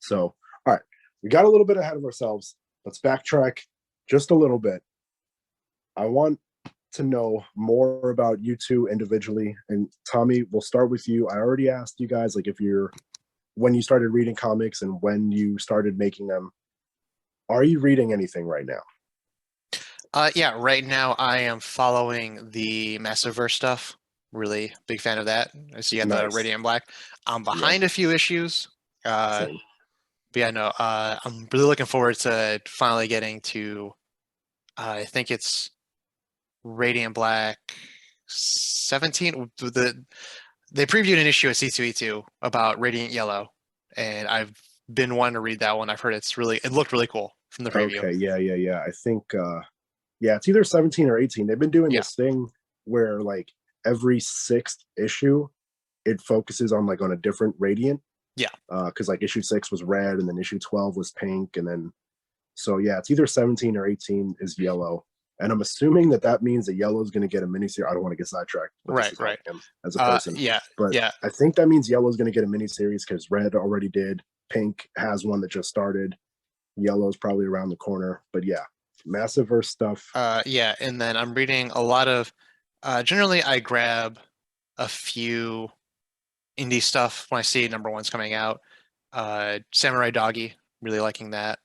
So, all right, we got a little bit ahead of ourselves. Let's backtrack just a little bit. I want to know more about you two individually. And Tommy, we'll start with you. I already asked you guys, like, if you're when you started reading comics and when you started making them. Are you reading anything right now? Yeah, right now I am following the Massiverse stuff. Really big fan of that. So you got the Nice. Radiant Black. I'm Yep. behind a few issues. Uh, Same. but yeah, no, I'm really looking forward to finally getting to, I think it's Radiant Black 17. They previewed an issue at C2E2 about Radiant Yellow, and I've been wanting to read that one. I've heard it looked really cool from the preview. Okay. Yeah. I think yeah, it's either 17 or 18. They've been doing Yeah, this thing where like every sixth issue it focuses on like on a different radiant. yeah, Because like issue 6 was red and then issue 12 was pink and then so yeah, it's either 17 or 18 is yellow. And I'm assuming that that means that yellow is going to get a miniseries. I don't want to get sidetracked, but this right, is how right. I am as a person. Yeah, But yeah. I think that means yellow is going to get a miniseries because red already did. Pink has one that just started. Yellow's probably around the corner. But yeah, Massiverse stuff. Yeah, and then I'm reading a lot of generally I grab a few indie stuff when I see number one's coming out. Samurai Doggy, really liking that.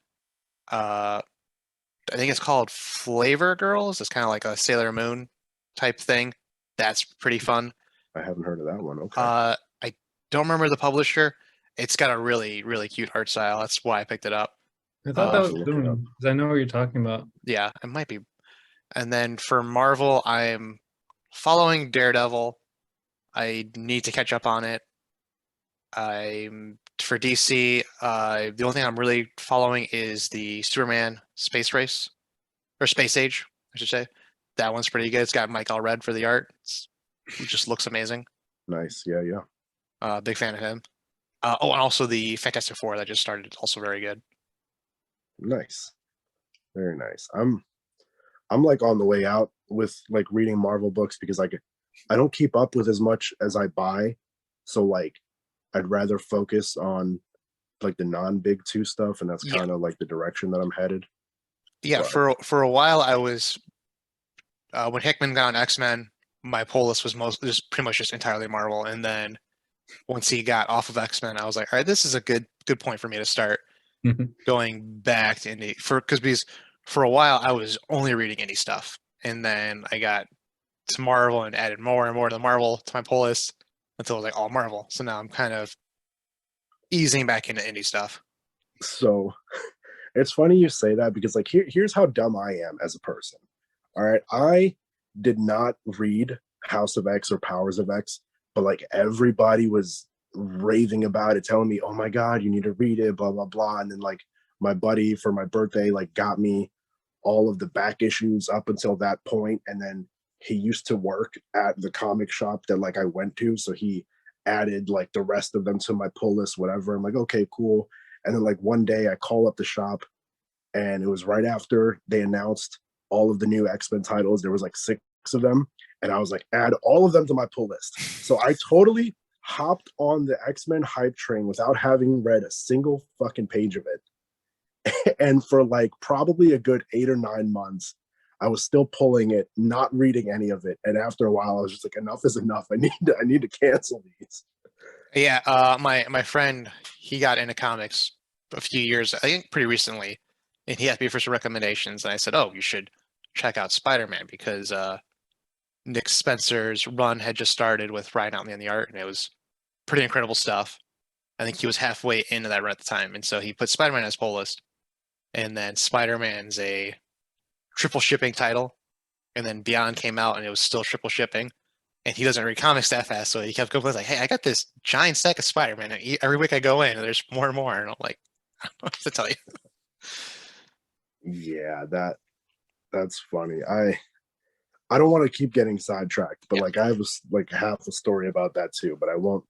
Uh I think it's called Flavor Girls. It's kind of like a Sailor Moon type thing. That's pretty fun. I haven't heard of that one. Okay. I don't remember the publisher. It's got a really, really cute art style. That's why I picked it up. I thought I'll that have Uh to was look the it up. one, because I know what you're talking about. yeah, it might be. And then for Marvel, I'm following Daredevil. I need to catch up on it. I'm for DC. The only thing I'm really following is the Superman Space Race or Space Age, I should say. That one's pretty good. It's got Mike Allred for the art. It just looks amazing. Nice. Yeah. Big fan of him. Oh, and also the Fantastic Four that just started, also very good. Nice. Very nice. I'm like on the way out with like reading Marvel books because like I don't keep up with as much as I buy. So like I'd rather focus on like the non-big two stuff, and that's Yeah, kind of like the direction that I'm headed. yeah. But For a while, I was when Hickman got on X-Men, my pull list was pretty much just entirely Marvel, and then once he got off of X-Men, I was like, all right, this is a good point for me to start going back to indie because for a while I was only reading indie stuff, and then I got to Marvel and added more and more to the Marvel to my pull list until it was like all Marvel. So now I'm kind of easing back into indie stuff. so it's funny you say that because like here's how dumb I am as a person. All right, I did not read House of X or Powers of X, but like everybody was raving about it, telling me, "Oh my god, you need to read it," blah blah blah. And then like my buddy for my birthday like got me all of the back issues up until that point, and then he used to work at the comic shop that like I went to, so he added like the rest of them to my pull list, whatever. I'm like, okay, cool. And then like one day I call up the shop and it was right after they announced all of the new X-Men titles. There was like 6 of them, and I was like, add all of them to my pull list. So I totally hopped on the X-Men hype train without having read a single fucking page of it. And for like probably a good 8 or 9 months, I was still pulling it, not reading any of it. And after a while, I was just like, enough is enough. I need to cancel these. Yeah, my friend, he got into comics a few years, I think pretty recently, and he asked me for some recommendations, and I said, "Oh, you should check out Spider-Man because Nick Spencer's run had just started with Ryan Otley on the art, and it was pretty incredible stuff." I think he was halfway into that run at the time, and so he put Spider-Man on his pull list, and then Spider-Man's a triple shipping title, and then Beyond came out, and it was still triple shipping. And he doesn't read comics that fast, so he kept going like, "Hey, I got this giant stack of Spider-Man. And every week I go in, and there's more and more." And I'm like, "I don't know what to tell you." Yeah, that's funny. I don't want to keep getting sidetracked, but Yeah. like I have like half a story about that too, but I won't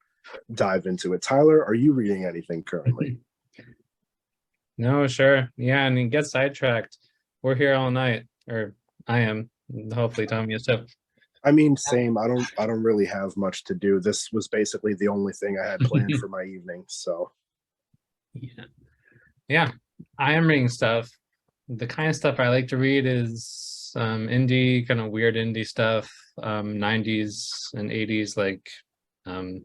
dive into it. Tyler, are you reading anything currently? No, sure. Yeah, and you get sidetracked. We're here all night, or I am. Hopefully, Tommy is too. I mean, same. I don't really have much to do. This was basically the only thing I had planned for my evening. So Yeah. I am reading stuff. The kind of stuff I like to read is indie, kind of weird indie stuff, 90s and 80s, um,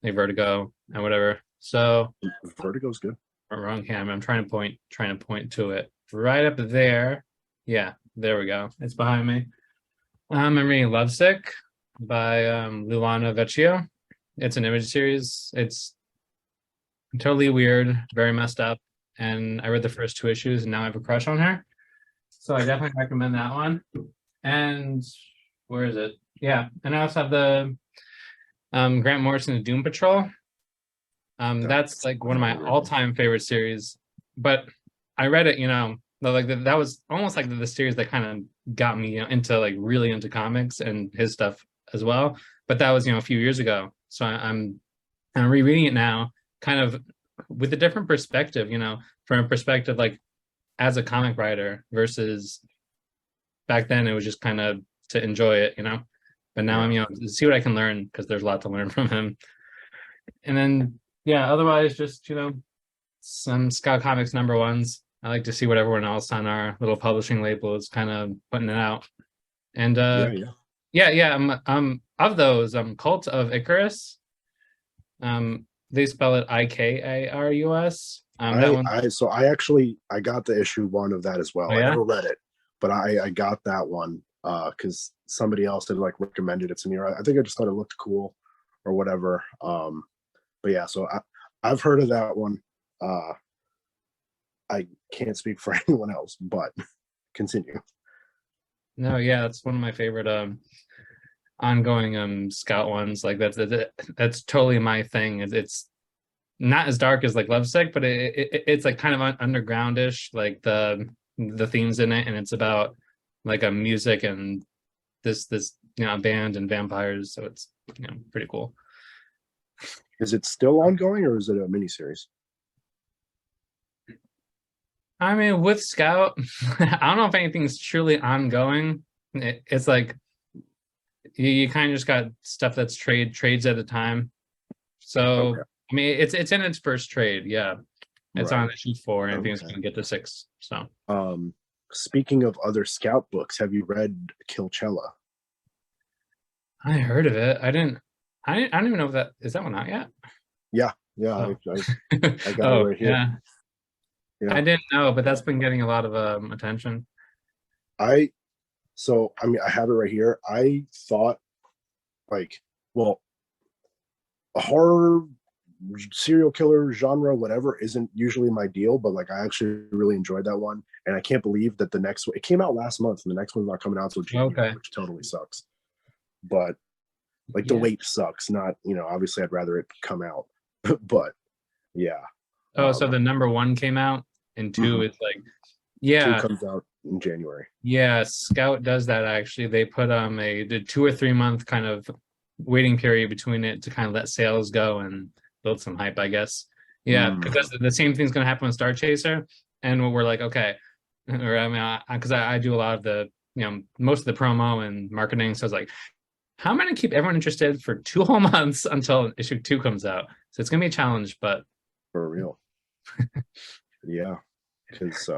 like Vertigo and whatever. So Vertigo's good. wrong hand. I'm trying to point to it right up there. Yeah, there we go. It's behind me. I'm reading Lovesick by Luana Vecchio. It's an image series. It's totally weird, very messed up. And I read the first 2 issues and now I have a crush on her. So I definitely recommend that one. And where is it? Yeah. And I also have the Grant Morrison Doom Patrol. That's like one of my all-time favorite series. But I read it, like that was almost like the series that kind of got me into like really into comics and his stuff as well. But that was a few years ago. So I'm rereading it now, kind of with a different perspective, from a perspective like as a comic writer versus back then it was just kind of to enjoy it, But now I'm see what I can learn because there's a lot to learn from him. And then otherwise just some Scout Comics #1s. I like to see what everyone else on our little publishing label is kind of putting it out. And of those, Cult of Icarus. They spell it Ikarus. That one. I got the issue 1 of that as well. Oh, yeah? I never read it, but I got that one because somebody else had like recommended it to me. I think I just thought it looked cool or whatever. But yeah, so I've heard of that one. I can't speak for anyone else, but continue. No, yeah, that's one of my favorite ongoing Scout ones. Like that's totally my thing. It's not as dark as like Lovesick, but it's like kind of undergroundish, like the themes in it, and it's about like a music and this band and vampires, so it's pretty cool. Is it still ongoing or is it a miniseries? I mean, with Scout, I don't know if anything's truly ongoing. It's like you kind of just got stuff that's trades at a time. So okay. I mean, it's in its first trade. Yeah, it's on issue 4, and I think it's going to get to 6. So, speaking of other Scout books, have you read Kilchella? I heard of it. I don't even know if that is that one out yet. Yeah. Oh. I got it right here. Yeah. I didn't know, but that's been getting a lot of attention. I have it right here. I thought a horror serial killer genre, whatever, isn't usually my deal, but like I actually really enjoyed that one. And I can't believe that the next one, it came out last month and the next one's not coming out until January, which totally sucks. But like the wait sucks, not, obviously I'd rather it come out, but yeah. Oh, so the #1 came out and 2 is like, 2 comes out in January. Yeah, Scout does that actually. They put a 2 or 3 month kind of waiting period between it to kind of let sales go and build some hype, I guess. Yeah, because the same thing's going to happen with Star Chaser, and we're like, okay, or I mean, because I do a lot of the most of the promo and marketing, so it's like, how am I going to keep everyone interested for 2 whole months until issue 2 comes out? So it's going to be a challenge, but for real. Yeah, because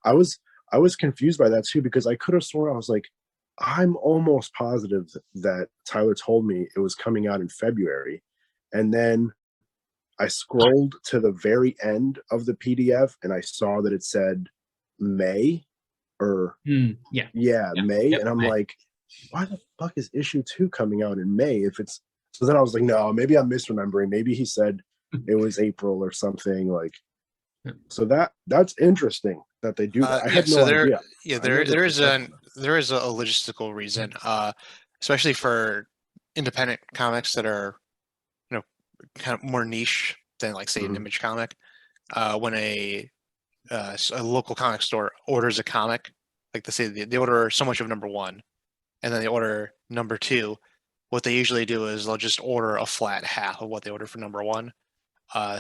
I was confused by that too, because I could have sworn I was like, I'm almost positive that Tyler told me it was coming out in February, and then I scrolled to the very end of the PDF and I saw that it said May or May, and I'm like, why the fuck is issue 2 coming out in May if it's so? Then I was like, no, maybe I'm misremembering. Maybe he said it was April or something. Like, so that's interesting that they do that. I had no idea. Yeah, there is a logistical reason, especially for independent comics that are kind of more niche than like say an Image comic. When a local comic store orders a comic, like they order so much of #1, and then they order #2. What they usually do is they'll just order a flat half of what they ordered for #1.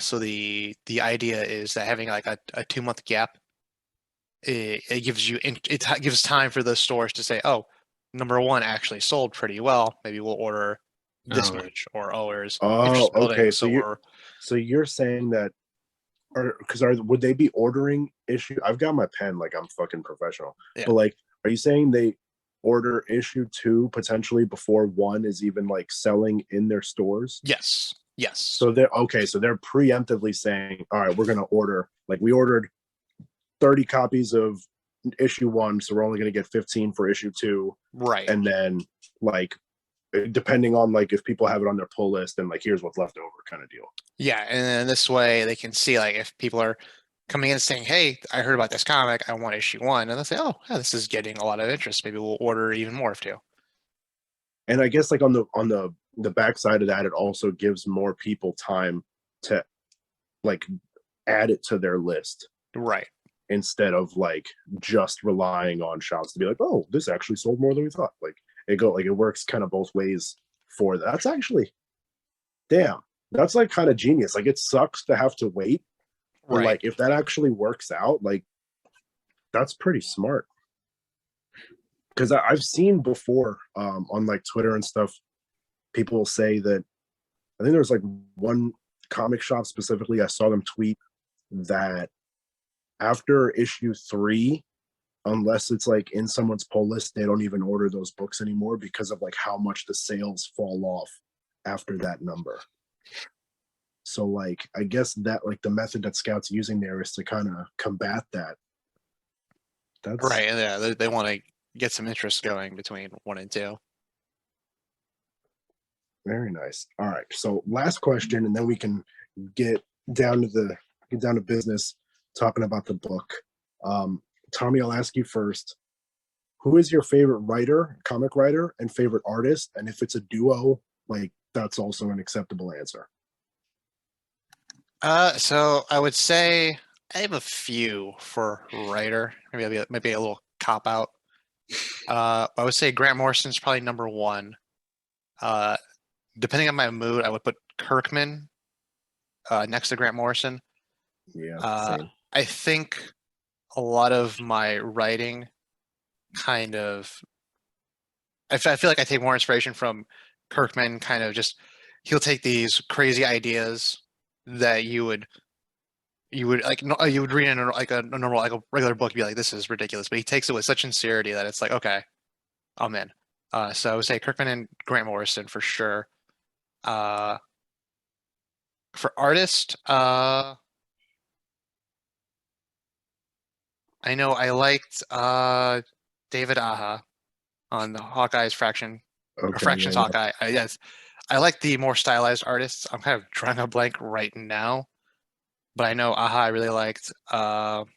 So the idea is that having like a 2-month gap, it gives time for the stores to say, oh, #1 actually sold pretty well. Maybe we'll order this much, or okay. So So you're saying that, would they be ordering issue? I've got my pen like I'm fucking professional, Yeah. but like, are you saying they order issue 2 potentially before 1 is even like selling in their stores? Yes. Yes. So they're okay. So they're preemptively saying, all right, we're gonna order, like, we ordered 30 copies of issue 1, so we're only gonna get 15 for issue 2, right. and then like depending on like if people have it on their pull list, and like here's what's left over kind of deal. Yeah, and then this way they can see like if people are coming in saying, "Hey, I heard about this comic. I want issue 1," and they'll say, "Oh, yeah, this is getting a lot of interest. Maybe we'll order even more of 2." And I guess like on the backside of that, it also gives more people time to like add it to their list, Right. instead of like just relying on shops to be like, oh, this actually sold more than we thought. Like it works kind of both ways for that. That's actually, damn, that's like kind of genius. Like it sucks to have to wait, but Right. like if that actually works out, like that's pretty smart. Because I've seen before on like Twitter and stuff, people say that, I think there was like one comic shop specifically, I saw them tweet that after issue 3, unless it's like in someone's pull list, they don't even order those books anymore because of like how much the sales fall off after that number. So like I guess that like the method that Scout's using there is to kind of combat that. That's Right. Yeah, they want to get some interest going between 1 and 2. very nice. All right. So last question, and then we can get down to business, talking about the book. Tommy, I'll ask you first. Who is your favorite writer, comic writer, and favorite artist? And if it's a duo, like that's also an acceptable answer. So I would say I have a few for writer. Maybe a little cop out. I would say Grant Morrison's probably number 1. Depending on my mood, I would put Kirkman next to Grant Morrison. Yeah. Same. I think a lot of my writing kind of, I feel like I take more inspiration from Kirkman. Kind of just, he'll take these crazy ideas that you would like, you would read in a normal, like a regular book, be like, this is ridiculous, but he takes it with such sincerity that it's like, okay, I'm in. So I would say Kirkman and Grant Morrison for sure. For artist, I know I liked David Aja on the Hawkeye's Fraction, or Fractions Yeah. Hawkeye. Yes, I like the more stylized artists. I'm kind of drawing a blank right now, but I know Aja I really liked. Ryan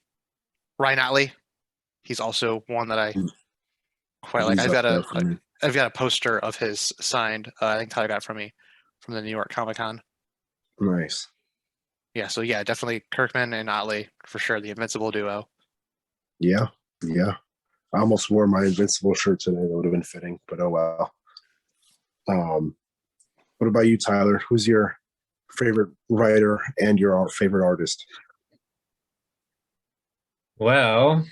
Otley, he's also one that I quite like. He's up there for me. I've got a poster of his signed. I think Tyler got from me from the New York Comic Con. Nice. Yeah, so yeah, definitely Kirkman and Otley for sure, the Invincible duo. Yeah. I almost wore my Invincible shirt today. That would have been fitting, but oh well. What about you, Tyler? Who's your favorite writer and your favorite artist? Well,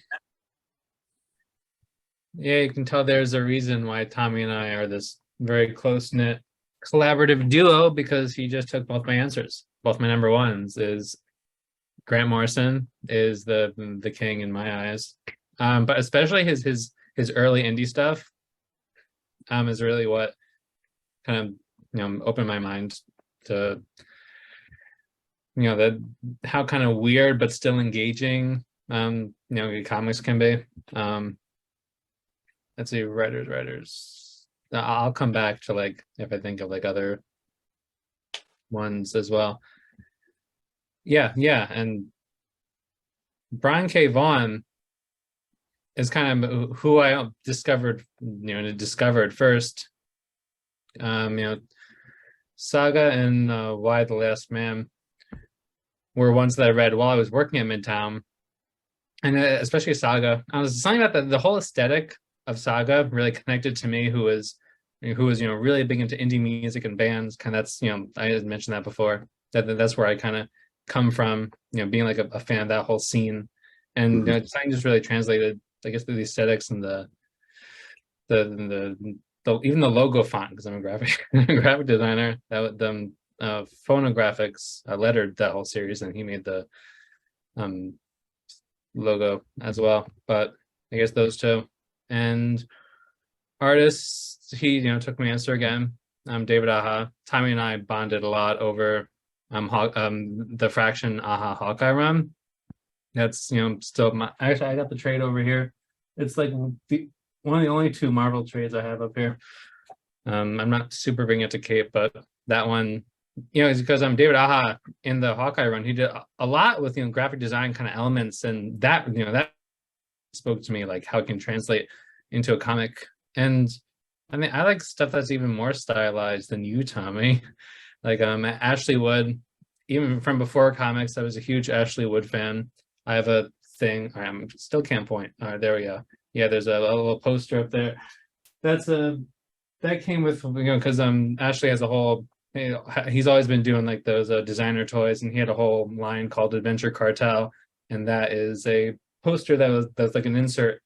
yeah, you can tell there's a reason why Tommy and I are this very close-knit collaborative duo, because he just took both my answers. Both my number 1s is Grant Morrison is the king in my eyes. But especially his early indie stuff is really what kind of opened my mind to how kind of weird but still engaging comics can be. Let's see, writers. I'll come back to like if I think of like other ones as well. Yeah, and Brian K. Vaughan is kind of who I discovered first. Saga and Why the Last Man were ones that I read while I was working at Midtown, and especially Saga. I was something about the whole aesthetic of Saga really connected to me, who was really big into indie music and bands. Kind of that's I had mentioned that before. That's where I kind of come from, being like a fan of that whole scene, and something just really translated, I guess, through the aesthetics and the even the logo font, because I'm a graphic designer. That Phonographics lettered that whole series, and he made the logo as well. But I guess those two. And artists, he took me answer again. David Aha. Tommy and I bonded a lot over the Fraction Aha Hawkeye run. That's still my, actually I got the trade over here. It's like one of the only two Marvel trades I have up here. I'm not super bringing it to Cape, but that one, is because David Aha in the Hawkeye run, he did a lot with graphic design kind of elements, and that that spoke to me, like how it can translate into a comic. And I mean, I like stuff that's even more stylized than you, Tommy. Like Ashley Wood, even from before comics, I was a huge Ashley Wood fan. I have a thing. I still can't point. All right, there we go. Yeah, there's a little poster up there. That came with because Ashley has a whole. He's always been doing like those designer toys, and he had a whole line called Adventure Cartel, and that is a poster that's like an insert,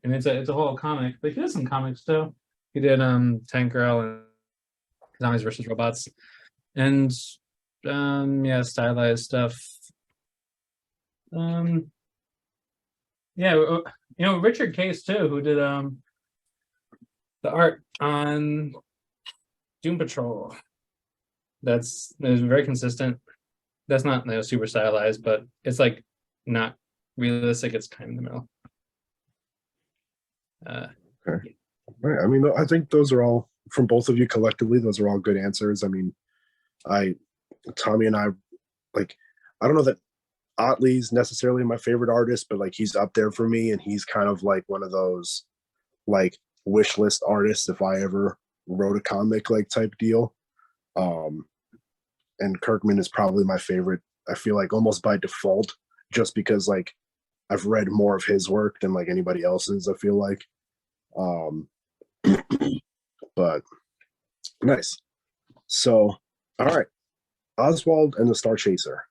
and it's a whole comic. But he does some comics too. He did Tank Girl and Zombies versus Robots, and yeah, stylized stuff. Yeah, Richard Case too, who did the art on Doom Patrol. That's very consistent. That's not super stylized, but it's like not realistic. It's kind of in the middle. Okay. Right. I mean, I think those are all, from both of you collectively, those are all good answers. I mean, Tommy and I, like, I don't know that Otley's necessarily my favorite artist, but like he's up there for me, and he's kind of like one of those like wish list artists if I ever wrote a comic like type deal. And Kirkman is probably my favorite, I feel like almost by default, just because like I've read more of his work than like anybody else's, I feel like. But nice. So, all right. Oswald and the Star Chaser.